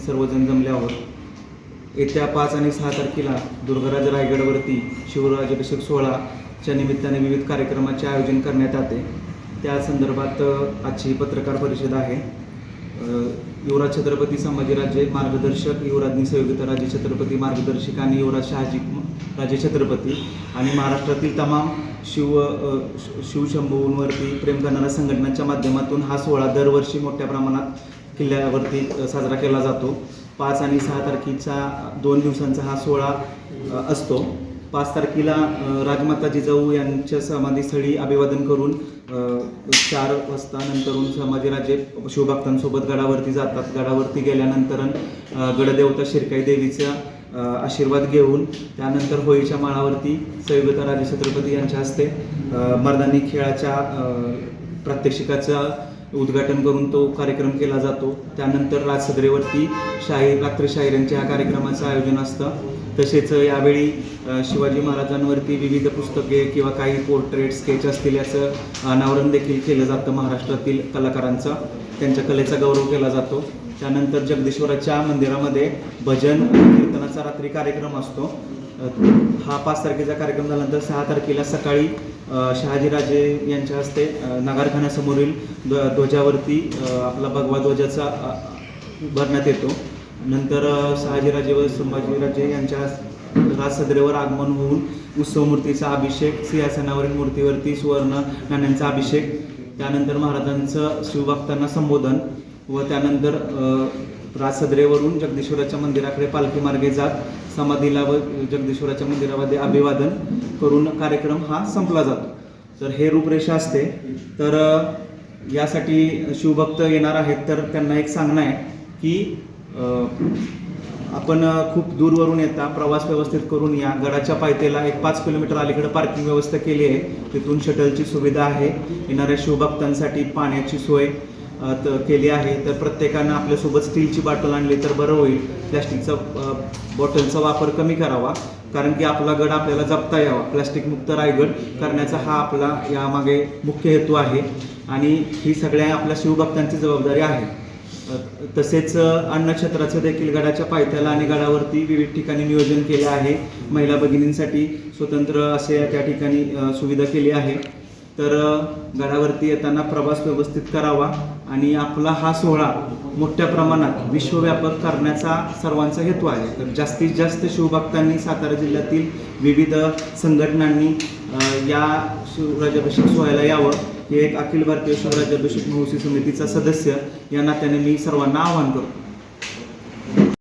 सर्वजण जमले आहोत. येत्या 5 आणि 6 तारखेला दुर्गराज रायगडवरती शिवराज्याभिषेक सोहळाच्या निमित्ताने विविध कार्यक्रमाचे आयोजन करण्यात आले. त्या संदर्भात आजची ही पत्रकार परिषद आहे. युवराज छत्रपती संभाजीराजे मार्गदर्शक, युवराज्ञी संयुक्तराजे छत्रपती मार्गदर्शक आणि युवराज शहाजी राजे छत्रपती आणि महाराष्ट्रातील तमाम शिवशंभूंवरती प्रेम करणाऱ्या संघटनांच्या माध्यमातून हा सोहळा दरवर्षी मोठ्या प्रमाणात किल्ल्यावरती साजरा केला जातो. 5 आणि 6 तारखेचा 2 दिवसांचा हा सोहळा असतो. 5 तारखेला राजमाता जिजाऊ यांच्या समाधीस्थळी अभिवादन करून 4 वाजता नंतरून संभाजीराजे शिवभक्तांसोबत गडावरती जातात. गडावरती गेल्यानंतर गडदेवता शिरकाई देवीचा आशीर्वाद घेऊन त्यानंतर होळीच्या माळावरती संयुक्तराजे छत्रपती यांच्या हस्ते मर्दानी खेळाच्या प्रात्यक्षिकाचं उद्घाटन करून तो कार्यक्रम केला जातो. त्यानंतर राजसदरेवरती रात्री शाहिरांच्या ह्या कार्यक्रमाचं आयोजन असतं. तसेच यावेळी शिवाजी महाराजांवरती विविध पुस्तके किंवा काही पोर्ट्रेट स्केच असतील याचं अनावरण देखील केलं जातं. महाराष्ट्रातील कलाकारांचा त्यांच्या कलेचा गौरव केला जातो. त्यानंतर जगदीश्वराच्या मंदिरामध्ये भजन कीर्तनाचा रात्री कार्यक्रम असतो. हा 5 तारखेचा कार्यक्रम झाल्यानंतर 6 तारखेला सकाळी शहाजीराजे यांच्या हस्ते नगारखान्यासमोरील ध्वजावरती आपला भगवा ध्वजाचा भरण्यात येतो. नंतर शहाजीराजे व संभाजीराजे यांच्या राजसदरेवर आगमन होऊन उत्सव मूर्तीचा अभिषेक, सिंहासनावरील मूर्तीवरती सुवर्ण नाण्यांचा अभिषेक, त्यानंतर महाराजांचं शिवभक्तांना संबोधन व त्यानंतर राजसदरेवरून जगदीश्वराच्या मंदिराकडे पालखी मार्गे जात समाधीला व जगदीश्वराच्या मंदिरामध्ये अभिवादन करून कार्यक्रम हा संपला जातो. तर हे रूपरेषा असते. तर यासाठी शिवभक्त येणार आहेत तर त्यांना एक सांगणं आहे की आपण खूप दूरवरून येता, प्रवास व्यवस्थित करून या. गडाच्या पायथ्याला एक 5 किलोमीटर अलीकडे पार्किंग व्यवस्था केली आहे. तिथून शटलची सुविधा आहे. येणाऱ्या शिवभक्तांसाठी पाण्याची सोय केली आहे. तर प्रत्येकानं आपल्यासोबत स्टीलची बॉटल आणली तर बरं होईल. प्लॅस्टिकचा बॉटलचा वापर कमी करावा, कारण की आपला गड आपल्याला जपता यावा. प्लॅस्टिकमुक्त रायगड करण्याचा हा आपला यामागे मुख्य हेतू आहे आणि ही सगळ्या आपल्या शिवभक्तांची जबाबदारी आहे. तसेच अन्नछत्राचं देखील गडाच्या पायथ्याला आणि गडावरती विविध ठिकाणी नियोजन केले आहे. महिला भगिनींसाठी स्वतंत्र असे त्या ठिकाणी सुविधा केली आहे. तर गडावरती येताना प्रवास व्यवस्थित करावा आणि आपला हा सोहळा मोठ्या प्रमाणात विश्वव्यापक करण्याचा सर्वांचा हेतू आहे. तर जास्तीत जास्त शिवभक्तांनी सातारा जिल्ह्यातील विविध संघटनांनी या शिवराज्याभिषेक सोहळ्याला यावं. हे एक अखिल भारतीय शिवराज्याभिषेक महोत्सव समितीचा सदस्य या नात्याने मी सर्वांना आवाहन करतो.